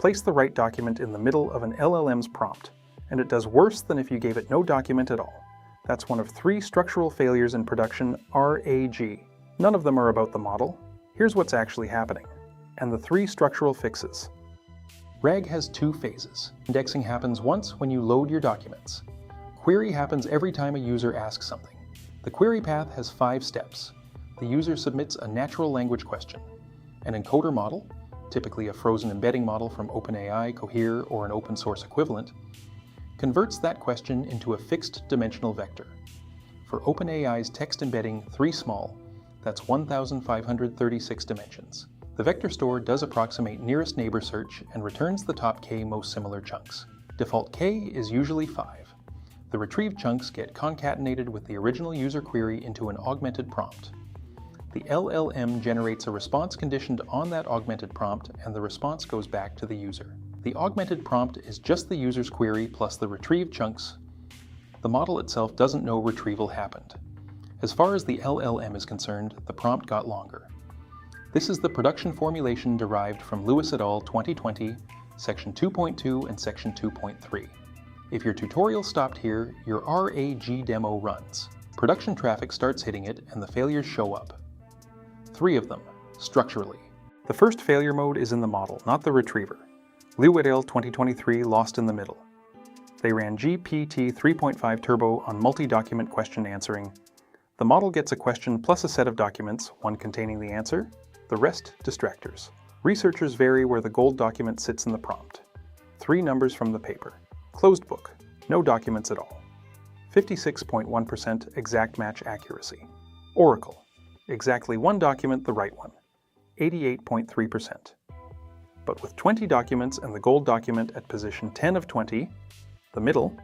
Place the right document in the middle of an LLM's prompt, and it does worse than if you gave it no document at all. That's one of 3 structural failures in production RAG. None of them are about the model. Here's what's actually happening, and the 3 structural fixes. RAG has 2 phases. Indexing happens once when you load your documents. Query happens every time a user asks something. The query path has 5 steps. The user submits a natural language question. An encoder model, typically a frozen embedding model from OpenAI, Cohere, or an open source equivalent, converts that question into a fixed dimensional vector. For OpenAI's text embedding 3 small, that's 1,536 dimensions. The vector store does approximate nearest neighbor search and returns the top k most similar chunks. Default k is usually 5. The retrieved chunks get concatenated with the original user query into an augmented prompt. The LLM generates a response conditioned on that augmented prompt, and the response goes back to the user. The augmented prompt is just the user's query plus the retrieved chunks. The model itself doesn't know retrieval happened. As far as the LLM is concerned, the prompt got longer. This is the production formulation derived from Lewis et al. 2020, Section 2.2 and Section 2.3. If your tutorial stopped here, your RAG demo runs. Production traffic starts hitting it and the failures show up. 3 of them, structurally. The first failure mode is in the model, not the retriever. Liu et al. 2023 lost in the middle. They ran GPT 3.5 Turbo on multi-document question answering. The model gets a question plus a set of documents, one containing the answer, the rest distractors. Researchers vary where the gold document sits in the prompt. 3 numbers from the paper. Closed book, no documents at all. 56.1% exact match accuracy. Oracle, exactly 1 document, the right one. 88.3%. But with 20 documents and the gold document at position 10 of 20, the middle,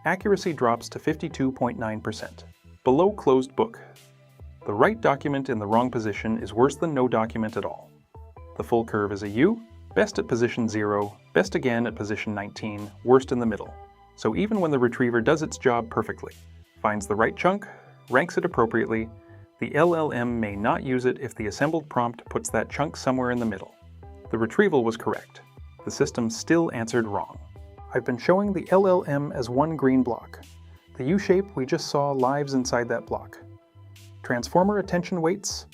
accuracy drops to 52.9%. Below closed book, the right document in the wrong position is worse than no document at all. The full curve is a U, best at position 0, best again at position 19, worst in the middle. So even when the retriever does its job perfectly, finds the right chunk, ranks it appropriately, the LLM may not use it if the assembled prompt puts that chunk somewhere in the middle. The retrieval was correct. The system still answered wrong. I've been showing the LLM as one green block. The U-shape we just saw lives inside that block. Transformer attention weights,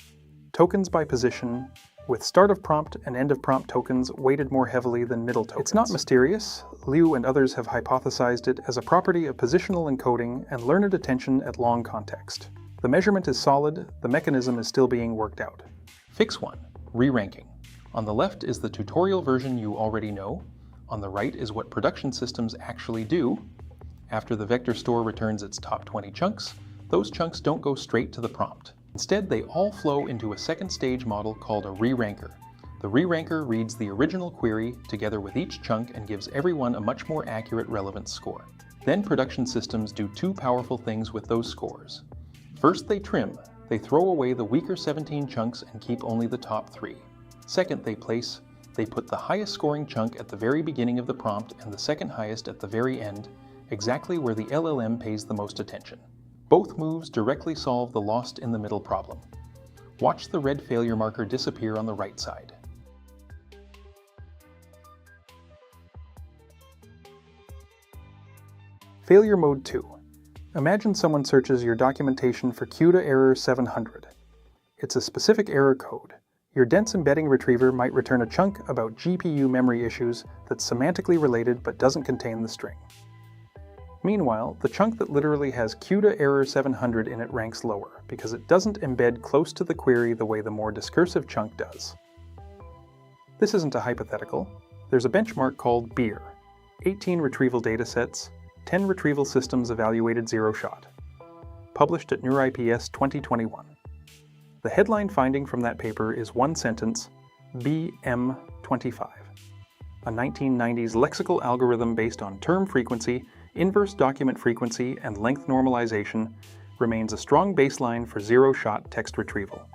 tokens by position, with start of prompt and end of prompt tokens weighted more heavily than middle tokens. It's not mysterious. Liu and others have hypothesized it as a property of positional encoding and learned attention at long context. The measurement is solid, the mechanism is still being worked out. Fix 1. Reranking. On the left is the tutorial version you already know. On the right is what production systems actually do. After the vector store returns its top 20 chunks, those chunks don't go straight to the prompt. Instead, they all flow into a second stage model called a reranker. The reranker reads the original query together with each chunk and gives everyone a much more accurate relevance score. Then production systems do 2 powerful things with those scores. First, they trim. They throw away the weaker 17 chunks and keep only the top 3. Second, they put the highest scoring chunk at the very beginning of the prompt and the second highest at the very end, exactly where the LLM pays the most attention. Both moves directly solve the lost in the middle problem. Watch the red failure marker disappear on the right side. Failure mode 2. Imagine someone searches your documentation for CUDA error 700. It's a specific error code. Your dense embedding retriever might return a chunk about GPU memory issues that's semantically related but doesn't contain the string. Meanwhile, the chunk that literally has CUDA error 700 in it ranks lower because it doesn't embed close to the query the way the more discursive chunk does. This isn't a hypothetical. There's a benchmark called BEIR. 18 retrieval datasets, 10 retrieval systems evaluated zero-shot. Published at NeurIPS 2021. The headline finding from that paper is one sentence, BM25. A 1990s lexical algorithm based on term frequency, inverse document frequency, and length normalization remains a strong baseline for zero-shot text retrieval.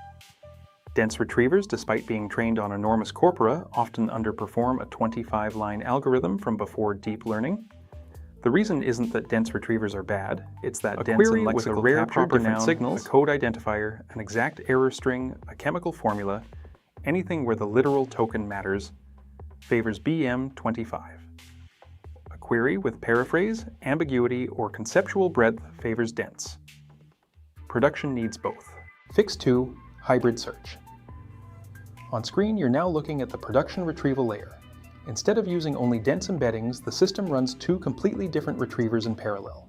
Dense retrievers, despite being trained on enormous corpora, often underperform a 25-line algorithm from before deep learning. The reason isn't that dense retrievers are bad, it's that dense and lexical rare proper noun, signals, a code identifier, an exact error string, a chemical formula, anything where the literal token matters, favors BM25. A query with paraphrase, ambiguity, or conceptual breadth favors dense. Production needs both. Fix 2, hybrid search. On screen, you're now looking at the production retrieval layer. Instead of using only dense embeddings, the system runs two completely different retrievers in parallel.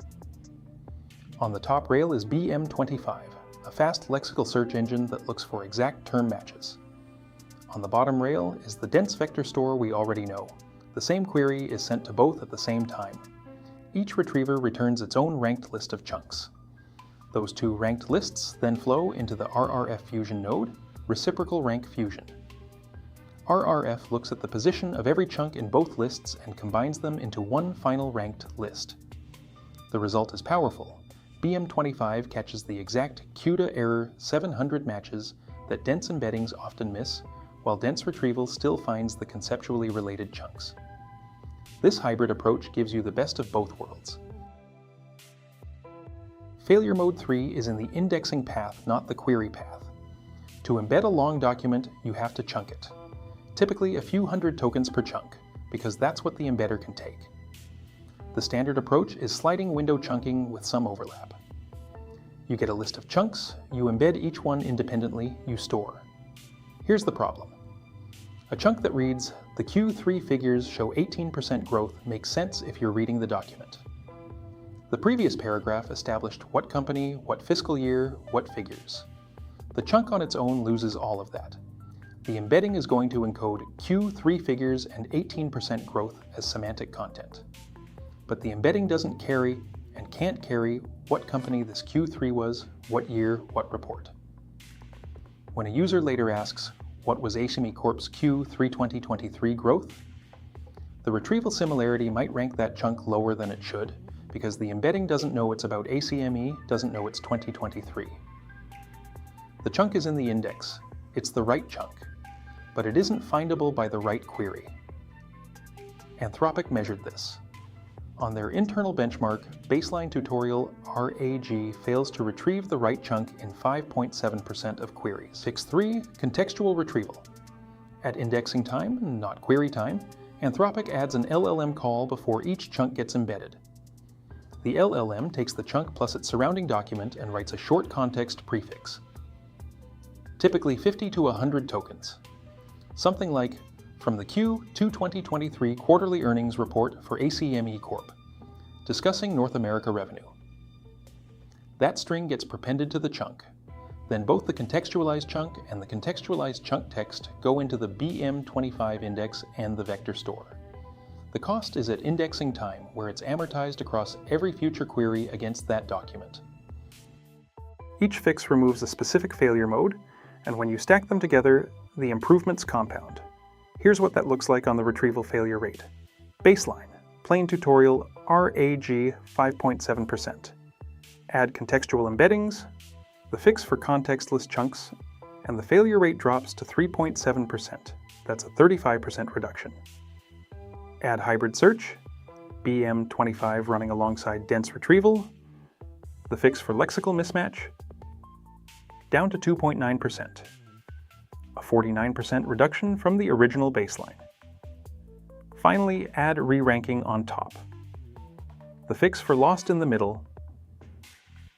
On the top rail is BM25, a fast lexical search engine that looks for exact term matches. On the bottom rail is the dense vector store we already know. The same query is sent to both at the same time. Each retriever returns its own ranked list of chunks. Those two ranked lists then flow into the RRF fusion node, reciprocal rank fusion. RRF looks at the position of every chunk in both lists and combines them into one final ranked list. The result is powerful. BM25 catches the exact Q-to-error 700 matches that dense embeddings often miss, while dense retrieval still finds the conceptually related chunks. This hybrid approach gives you the best of both worlds. Failure mode 3 is in the indexing path, not the query path. To embed a long document, you have to chunk it. Typically a few hundred tokens per chunk, because that's what the embedder can take. The standard approach is sliding window chunking with some overlap. You get a list of chunks, you embed each one independently, you store. Here's the problem. A chunk that reads, "The Q3 figures show 18% growth" makes sense if you're reading the document. The previous paragraph established what company, what fiscal year, what figures. The chunk on its own loses all of that. The embedding is going to encode Q3 figures and 18% growth as semantic content. But the embedding doesn't carry and can't carry what company this Q3 was, what year, what report. When a user later asks, what was ACME Corp's Q3 2023 growth? The retrieval similarity might rank that chunk lower than it should, because the embedding doesn't know it's about ACME, doesn't know it's 2023. The chunk is in the index. It's the right chunk, but it isn't findable by the right query. Anthropic measured this. On their internal benchmark, baseline tutorial RAG fails to retrieve the right chunk in 5.7% of queries. Fix 3, contextual retrieval. At indexing time, not query time, Anthropic adds an LLM call before each chunk gets embedded. The LLM takes the chunk plus its surrounding document and writes a short context prefix. Typically 50 to 100 tokens. Something like, from the Q2 2023 quarterly earnings report for ACME Corp, discussing North America revenue. That string gets prepended to the chunk. Then both the contextualized chunk and the contextualized chunk text go into the BM25 index and the vector store. The cost is at indexing time, where it's amortized across every future query against that document. Each fix removes a specific failure mode, and when you stack them together, the improvements compound. Here's what that looks like on the retrieval failure rate. Baseline, plain tutorial RAG 5.7%. Add contextual embeddings, the fix for contextless chunks, and the failure rate drops to 3.7%. That's a 35% reduction. Add hybrid search, BM25 running alongside dense retrieval, the fix for lexical mismatch, down to 2.9%, a 49% reduction from the original baseline. Finally, add reranking on top, the fix for lost in the middle,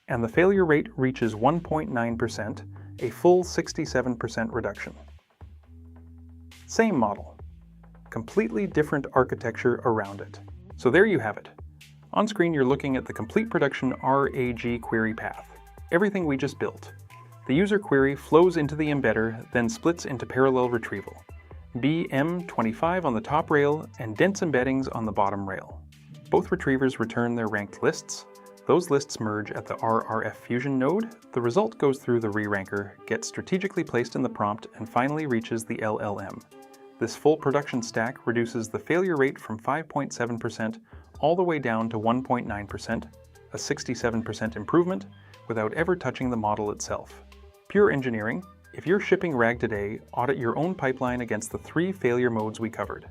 and the failure rate reaches 1.9%, a full 67% reduction. Same model, completely different architecture around it. So there you have it. On screen you're looking at the complete production RAG query path, everything we just built. The user query flows into the embedder, then splits into parallel retrieval. BM25 on the top rail and dense embeddings on the bottom rail. Both retrievers return their ranked lists. Those lists merge at the RRF fusion node. The result goes through the reranker, gets strategically placed in the prompt, and finally reaches the LLM. This full production stack reduces the failure rate from 5.7% all the way down to 1.9%, a 67% improvement, without ever touching the model itself. Pure engineering. If you're shipping RAG today, audit your own pipeline against the 3 failure modes we covered.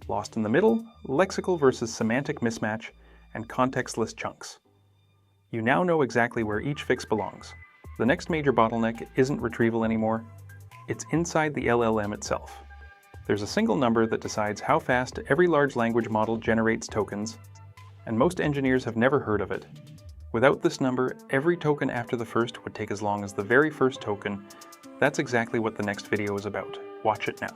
Lost in the middle, lexical versus semantic mismatch, and contextless chunks. You now know exactly where each fix belongs. The next major bottleneck isn't retrieval anymore, it's inside the LLM itself. There's a single number that decides how fast every large language model generates tokens, and most engineers have never heard of it. Without this number, every token after the first would take as long as the very first token. That's exactly what the next video is about. Watch it now.